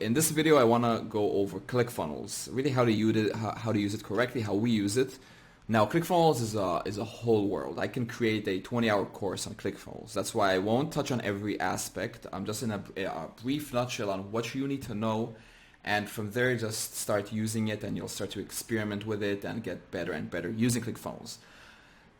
in this video, I want to go over Clickfunnels, really how to use it, how to use it correctly, how we use it. Now, Clickfunnels is a whole world. I can create a 20-hour course on Clickfunnels. That's why I won't touch on every aspect. I'm just in a brief nutshell on what you need to know, and from there, just start using it, and you'll start to experiment with it and get better and better using Clickfunnels.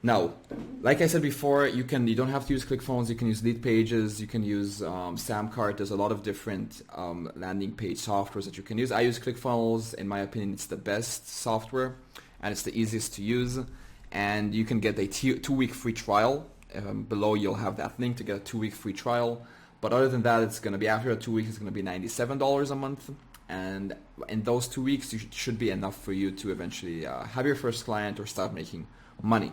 Now, like I said before, you don't have to use Clickfunnels. You can use Lead Pages. You can use Samcart. There's a lot of different landing page softwares that you can use. I use Clickfunnels. In my opinion, it's the best software, and it's the easiest to use. And you can get a 2-week free trial. Below, you'll have that link to get a 2-week free trial. But other than that, it's going to be after 2 weeks, it's going to be $97 a month. And in those 2 weeks, it should be enough for you to eventually have your first client or start making money.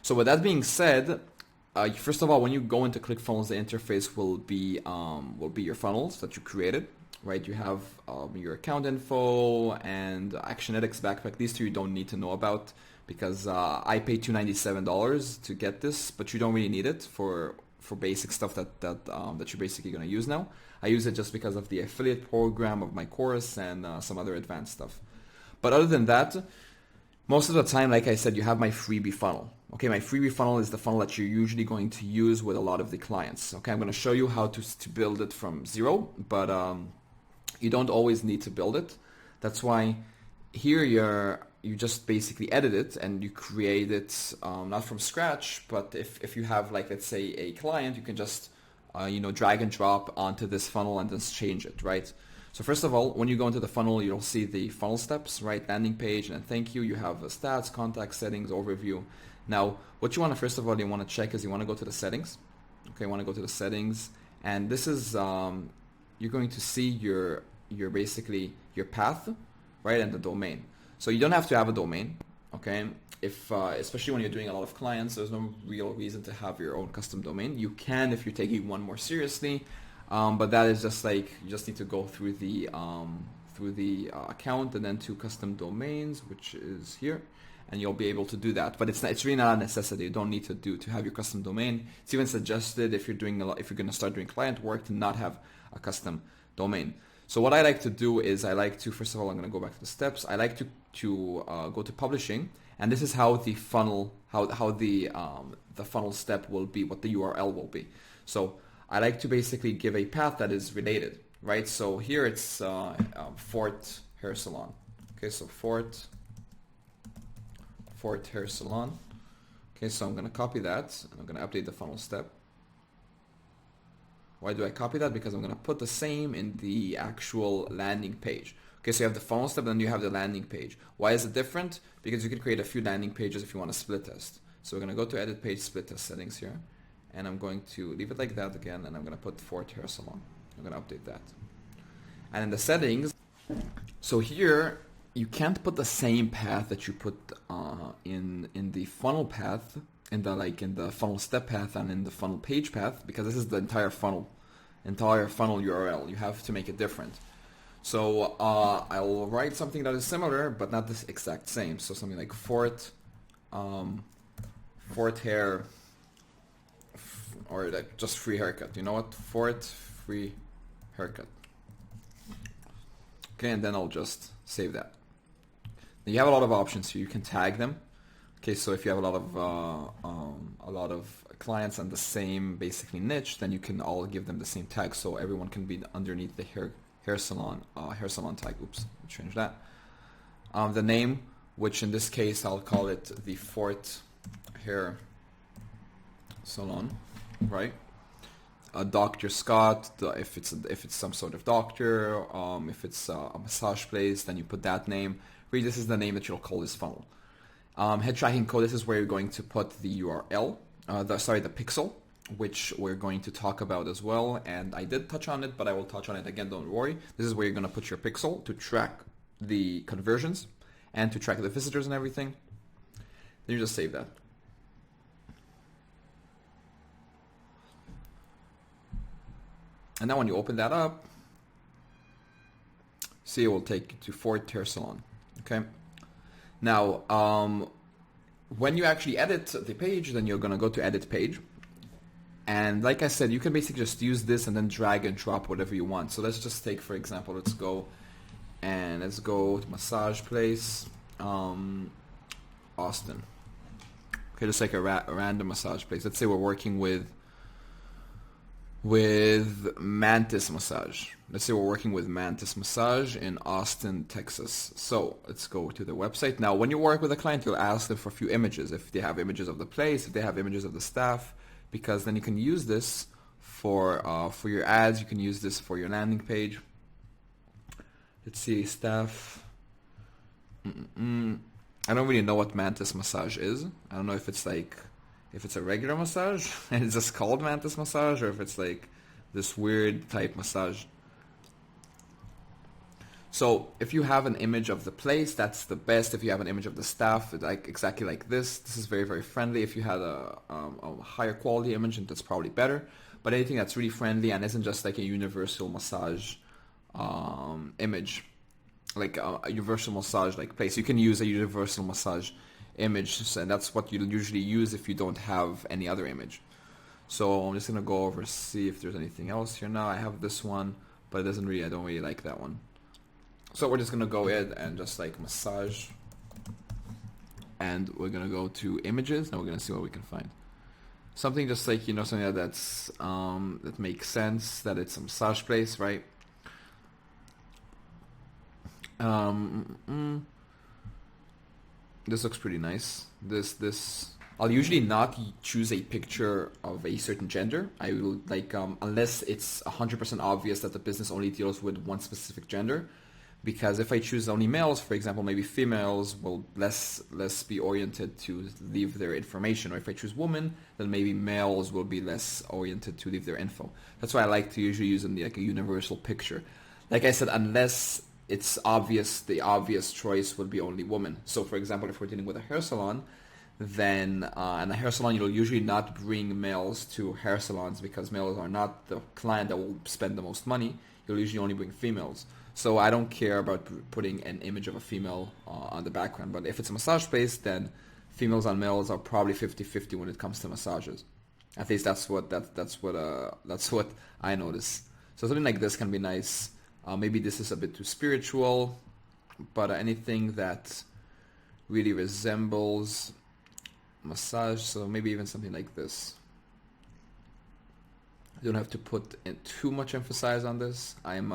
So with that being said, first of all, when you go into Clickfunnels, the interface will be your funnels that you created, right? You have your account info and Actionetics backpack. These two you don't need to know about because I paid $297 to get this, but you don't really need it for basic stuff that you're basically going to use now. I use it just because of the affiliate program of my course and some other advanced stuff. But other than that, most of the time, like I said, you have my freebie funnel. Okay, my freebie funnel is the funnel that you're usually going to use with a lot of the clients. Okay, I'm going to show you how to build it from zero, but you don't always need to build it. That's why here you just basically edit it and you create it not from scratch, but if you have, like, let's say a client, you can just drag and drop onto this funnel and just change it, right? So first of all, when you go into the funnel, you'll see the funnel steps, right? Landing page, and then thank you. You have stats, contact settings, overview. Now, what you want to, first of all, you want to check is you want to go to the settings. Okay, you want to go to the settings, and this is, you're going to see your basically your path, right, and the domain. So you don't have to have a domain, okay? If especially when you're doing a lot of clients, there's no real reason to have your own custom domain. You can if you're taking one more seriously. But that is just like, you just need to go through the account and then to custom domains, which is here, and you'll be able to do that. But it's really not a necessity. You don't need to have your custom domain. It's even suggested if you're going to start doing client work to not have a custom domain. So what I like to do is first of all, I'm going to go back to the steps. I like to go to publishing, and this is how the funnel, how the funnel step will be, what the URL will be. So I like to basically give a path that is related, right? So here it's Fort Hair Salon. Okay, so Fort Hair Salon. Okay, so I'm going to copy that, and I'm going to update the funnel step. Why do I copy that? Because I'm going to put the same in the actual landing page. Okay, so you have the funnel step, then you have the landing page. Why is it different? Because you can create a few landing pages if you want to split test. So we're going to go to edit page split test settings here. And I'm going to leave it like that again, and I'm going to put Fort Hair Salon. I'm going to update that. And in the settings, so here you can't put the same path that you put in the funnel path, in the funnel step path and in the funnel page path, because this is the entire funnel URL. You have to make it different. So I'll write something that is similar, but not the exact same. So something like Fort Hair, or like just free haircut. You know what? Fort free haircut. Okay, and then I'll just save that. Now you have a lot of options here. You can tag them. Okay, so if you have a lot of clients on the same basically niche, then you can all give them the same tag, so everyone can be underneath the hair salon tag. Oops, I'll change that. The name, which in this case I'll call it the Fort Hair Salon. Right, Dr. Scott. If it's some sort of doctor, if it's a massage place, then you put that name. Really, this is the name that you'll call this funnel. Head tracking code. This is where you're going to put the URL. The pixel, which we're going to talk about as well. And I did touch on it, but I will touch on it again. Don't worry. This is where you're going to put your pixel to track the conversions and to track the visitors and everything. Then you just save that. And now when you open that up, see, it will take you to Fort Hair Salon. Okay. Now, when you actually edit the page, then you're going to go to edit page. And like I said, you can basically just use this and then drag and drop whatever you want. So let's just take, for example, let's go to massage place, Austin. Okay, just like a random massage place. Let's say we're working with Mantis Massage. Let's say we're working with Mantis Massage in Austin, Texas. So let's go to the website. Now, when you work with a client, you'll ask them for a few images. If they have images of the place, if they have images of the staff, because then you can use this for your ads. You can use this for your landing page. Let's see, staff. I don't really know what Mantis Massage is. I don't know if it's a regular massage and it's just called Mantis Massage, or if it's like this weird type massage. So if you have an image of the place, that's the best. If you have an image of the staff, like exactly like this is very, very friendly. If you had a higher quality image, that's probably better. But anything that's really friendly and isn't just like a universal massage image, like a universal massage like place, you can use a universal massage image, and that's what you'll usually use if you don't have any other image. So I'm just gonna go over see if there's anything else here. Now I have this one, but I don't really like that one. So we're just gonna go in and just like massage, and we're gonna go to images. Now we're gonna see what we can find. Something just like, something that's that makes sense, that it's a massage place, right? This looks pretty nice. This I'll usually not choose a picture of a certain gender. I will unless it's 100% obvious that the business only deals with one specific gender. Because if I choose only males, for example, maybe females will less be oriented to leave their information. Or if I choose women, then maybe males will be less oriented to leave their info. That's why I like to usually use a universal picture. Like I said, unless it's obvious, the obvious choice would be only women. So for example, if we're dealing with a hair salon, then in a hair salon, you'll usually not bring males to hair salons because males are not the client that will spend the most money. You'll usually only bring females. So I don't care about putting an image of a female on the background. But if it's a massage place, then females and males are probably 50-50 when it comes to massages. At least that's what I notice. So something like this can be nice. Maybe this is a bit too spiritual, but anything that really resembles massage, so maybe even something like this. You don't have to put in too much emphasis on this. I'm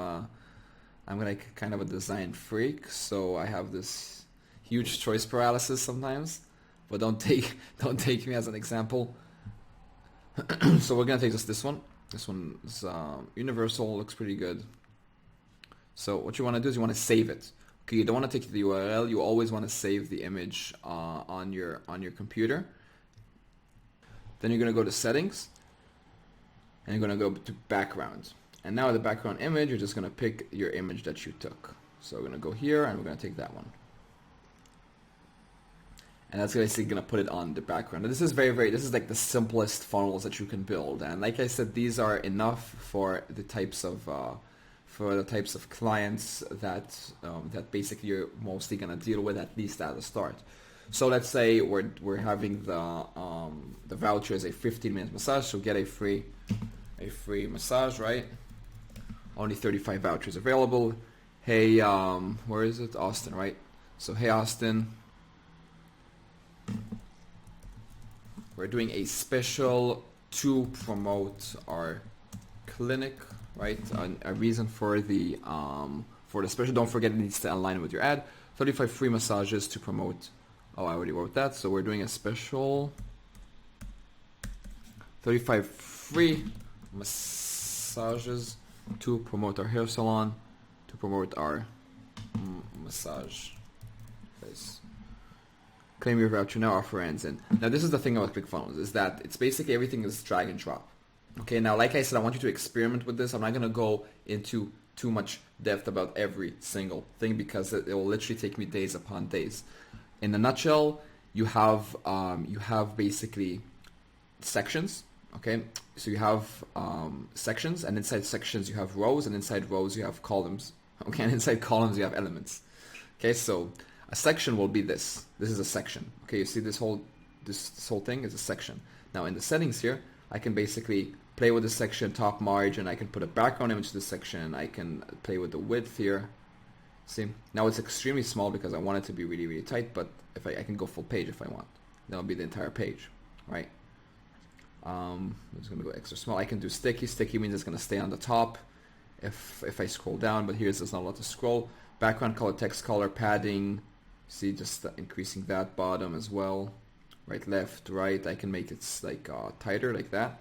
like kind of a design freak, so I have this huge choice paralysis sometimes. But don't take me as an example. So we're gonna take just this one. This one is universal, looks pretty good. So what you want to do is you want to save it. Okay, you don't want to take the URL. You always want to save the image on your computer. Then you're gonna go to settings, and you're gonna go to background. And now the background image, you're just gonna pick your image that you took. So we're gonna go here, and we're gonna take that one. And that's basically gonna put it on the background. And this is this is like the simplest funnels that you can build. And like I said, these are enough for the types of clients that basically you're mostly gonna deal with, at least at the start. So let's say we're having the voucher is a 15-minute massage, so get a free massage, right? Only 35 vouchers available. Hey, where is it? Austin, right? So hey Austin, we're doing a special to promote our clinic, right? A reason for the special. Don't forget, it needs to align with your ad. 35 free massages to promote. Oh, I already wrote that. So we're doing a special 35 free massages to promote our hair salon, to promote our massage place. Claim your voucher now, offer ends in. Now this is the thing about ClickFunnels, is that it's basically everything is drag and drop. Okay, now like I said, I want you to experiment with this. I'm not going to go into too much depth about every single thing because it will literally take me days upon days. In a nutshell, you have basically sections. Okay, so you have sections, and inside sections you have rows, and inside rows you have columns. Okay, and inside columns you have elements. Okay, so a section will be this. This is a section. Okay, you see this whole thing is a section. Now in the settings here, I can basically play with the section, top margin. I can put a background image to the section. I can play with the width here. See, now it's extremely small because I want it to be really, really tight, but if I can go full page if I want. That'll be the entire page, right? I'm just gonna go extra small. I can do sticky. Sticky means it's gonna stay on the top if I scroll down, but here's there's not a lot to scroll. Background color, text color, padding. See, just increasing that bottom as well. Right, left, right. I can make it like tighter like that.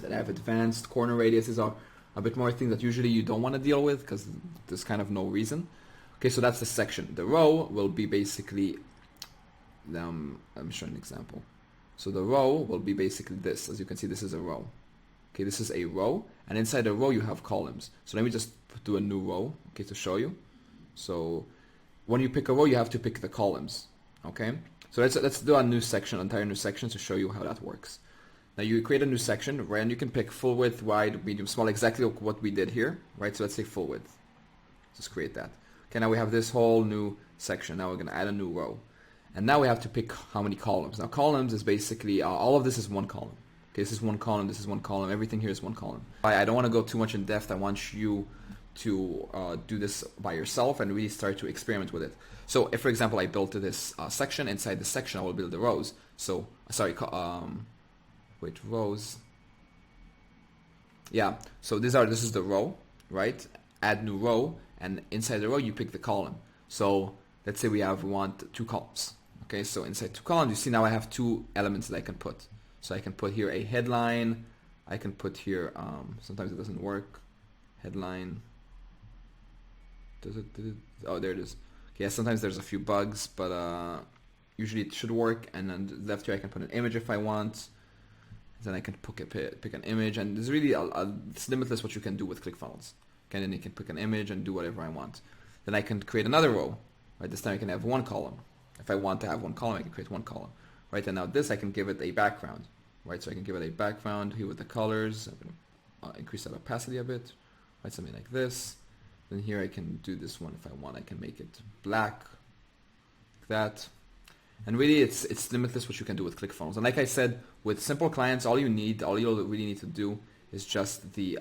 Then I have advanced corner radiuses are a bit more things that usually you don't want to deal with because there's kind of no reason. Okay, so that's the section. The row will be basically, let me show an example. So the row will be basically this. As you can see, this is a row. Okay, this is a row, and inside a row you have columns. So let me just do a new row, okay, to show you. So when you pick a row, you have to pick the columns. Okay, so let's do a new section, entire new section to show you how that works. Now you create a new section, right, and you can pick full width, wide, medium, small, exactly what we did here, right? So let's say full width. Just create that. Okay, now we have this whole new section. Now we're going to add a new row. And now we have to pick how many columns. Now columns is basically, all of this is one column. Okay, this is one column, this is one column, everything here is one column. I don't want to go too much in depth. I want you to do this by yourself and really start to experiment with it. So if, for example, I built this section, inside the section I will build the rows. So, sorry, wait, rows. Yeah, so this is the row, right? Add new row, and inside the row you pick the column. So let's say we want 2 columns. Okay, so inside 2 columns, you see now I have 2 elements that I can put. So I can put here a headline. I can put here, sometimes it doesn't work. Headline. Does it? Oh, there it is. Okay, yeah, sometimes there's a few bugs, but usually it should work. And then left here I can put an image if I want. Then I can pick an image, and there's really it's limitless what you can do with ClickFunnels. Okay, then you can pick an image and do whatever I want. Then I can create another row. Right, this time I can have 1 column. If I want to have 1 column, I can create 1 column. Right, and now this I can give it a background. Right, so I can give it a background here with the colors. I'm going to increase that opacity a bit. Right, something like this. Then here I can do this one if I want. I can make it black, like that. And really, it's limitless what you can do with ClickFunnels. And like I said, with simple clients, all you'll really need to do is just the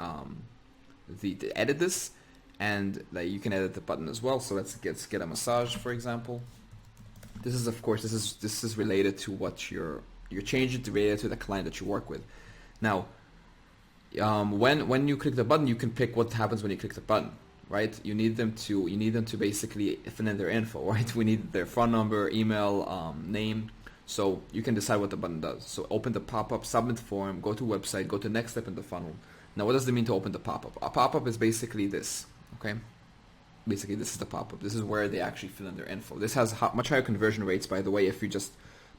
edit this, and like you can edit the button as well. So let's get a massage, for example. This is, of course, this is related to what you're changing related to the client that you work with. Now, when you click the button, you can pick what happens when you click the button. Right, you need them to basically fill in their info. Right, we need their phone number, email, name. So you can decide what the button does. So open the pop-up, submit form, go to website, go to next step in the funnel. Now, what does it mean to open the pop-up? A pop-up is basically this. Okay, basically this is the pop-up. This is where they actually fill in their info. This has much higher conversion rates, by the way. If you just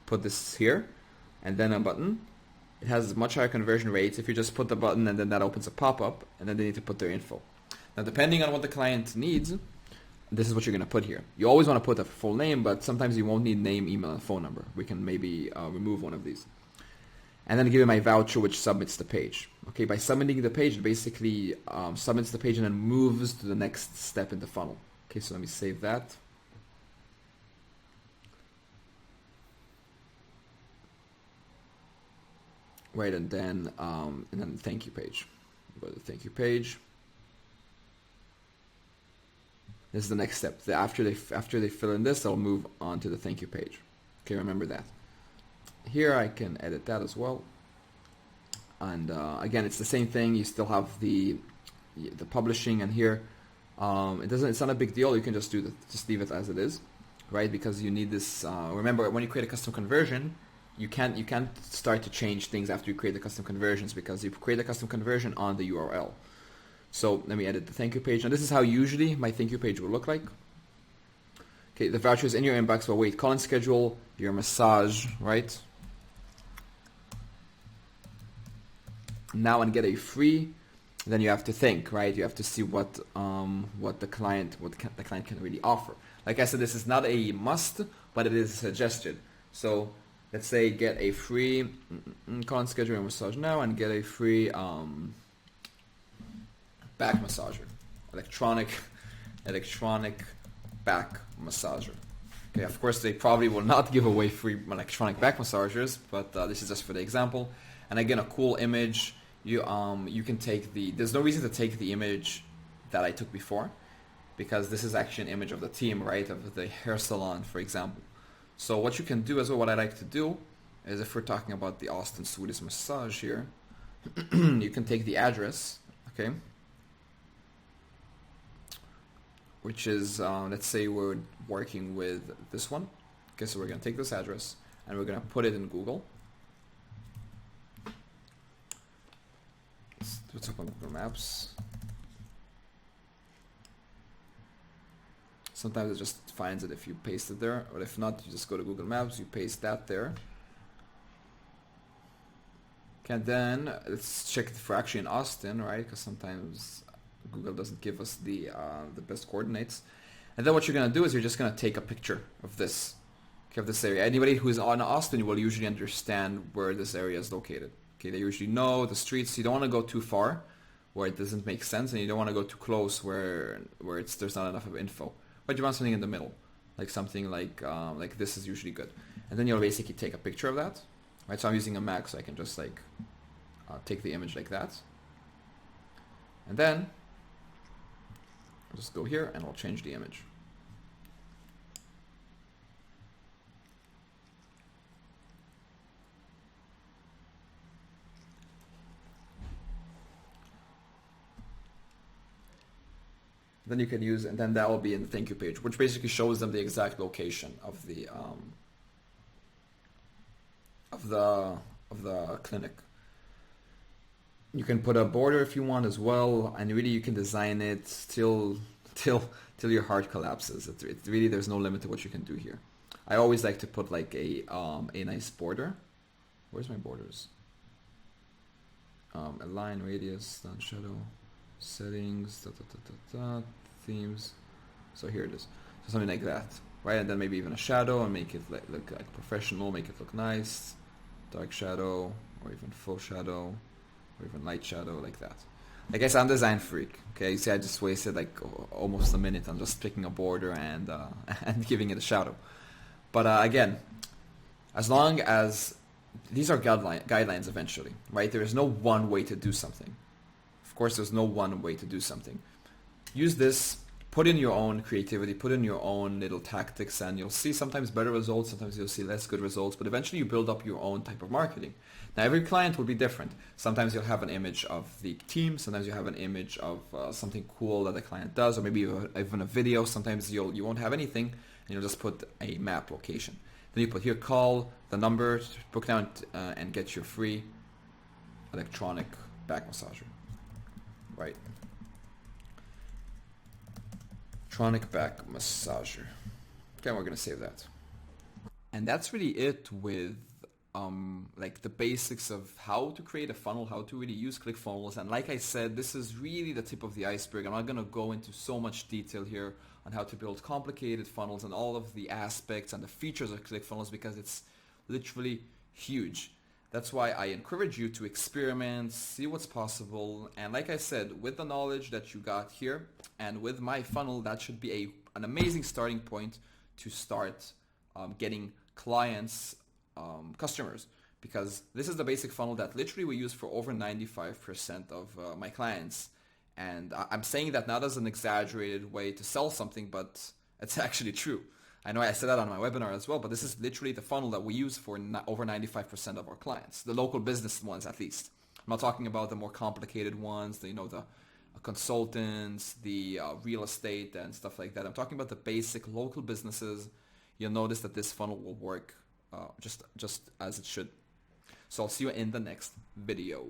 put this here and then a button, it has much higher conversion rates. If you just put the button and then that opens a pop-up, and then they need to put their info. Now, depending on what the client needs, this is what you're going to put here. You always want to put a full name, but sometimes you won't need name, email, and phone number. We can maybe remove one of these. And then give you my voucher, which submits the page. Okay, by submitting the page, it basically submits the page and then moves to the next step in the funnel. Okay, so let me save that. Right, and then the thank you page. Go to the thank you page. This is the next step. After they fill in this, they'll move on to the thank you page. Okay, remember that. Here I can edit that as well. And again, it's the same thing. You still have the publishing, and here it's not a big deal. You can just leave it as it is, right? Because you need this. Remember, when you create a custom conversion, you can't start to change things after you create the custom conversions, because you create a custom conversion on the URL. So let me edit the thank you page. Now this is how usually my thank you page will look like. Okay, the voucher is in your inbox, but wait, call and schedule your massage, right? Now and get a free, then you have to think, right? You have to see what the client can really offer. Like I said, this is not a must, but it is suggested. So let's say get a free call and schedule your massage now, and get a free back massager, electronic back massager. Okay, of course they probably will not give away free electronic back massagers, but this is just for the example. And again, a cool image, you can take there's no reason to take the image that I took before, because this is actually an image of the team, right, of the hair salon, for example. So what you can do as well, what I like to do, is if we're talking about the Austin Swedish massage here, you can take the address, okay, which is, let's say we're working with this one. Okay, so we're going to take this address and we're going to put it in Google. Let's open Google Maps. Sometimes it just finds it if you paste it there, or if not, you just go to Google Maps, you paste that there. Okay, and then let's check if we're actually in Austin, right? Because sometimes Google doesn't give us the best coordinates. And then what you're gonna do is you're just gonna take a picture of this, okay, of this area. Anybody who is on Austin will usually understand where this area is located. Okay, they usually know the streets. You don't want to go too far where it doesn't make sense, and you don't want to go too close where there's not enough of info. But you want something in the middle, like something like this is usually good. And then you'll basically take a picture of that, right? So I'm using a Mac, so I can just like take the image like that, and then I'll just go here and I'll change the image. Then you can use, and then that will be in the thank you page, which basically shows them the exact location of the clinic. You can put a border if you want as well, and really you can design it till your heart collapses. It's really, there's no limit to what you can do here. I always like to put like a nice border. Where's my borders? Align, radius, done, shadow, settings, themes. So here it is. So something like that, right? And then maybe even a shadow and make it look like professional, make it look nice. Dark shadow, or even full shadow, or even light shadow, like that. I guess I'm a design freak. Okay, you see, I just wasted like almost a minute on just picking a border and and giving it a shadow. But again, as long as these are guidelines eventually, right? There is no one way to do something. Of course, there's no one way to do something. Use this, put in your own creativity, put in your own little tactics, and you'll see sometimes better results, sometimes you'll see less good results, but eventually you build up your own type of marketing. Now, every client will be different. Sometimes you'll have an image of the team, sometimes you have an image of something cool that the client does, or maybe even a video. Sometimes you won't have anything, and you'll just put a map location. Then you put here, call the number, book down, and get your free electronic back massager. Right. Electronic back massager. Okay, we're gonna save that. And that's really it with like the basics of how to create a funnel, how to really use Clickfunnels. And like I said, this is really the tip of the iceberg. I'm not gonna go into so much detail here on how to build complicated funnels and all of the aspects and the features of Clickfunnels, because it's literally huge. That's why I encourage you to experiment, see what's possible. And like I said, with the knowledge that you got here and with my funnel, that should be an amazing starting point to start getting clients, customers, because this is the basic funnel that literally we use for over 95% of my clients. And I'm saying that not as an exaggerated way to sell something, but it's actually true. I know I said that on my webinar as well, but this is literally the funnel that we use for over 95% of our clients, the local business ones at least. I'm not talking about the more complicated ones, the consultants, the real estate and stuff like that. I'm talking about the basic local businesses. You'll notice that this funnel will work just as it should. So I'll see you in the next video.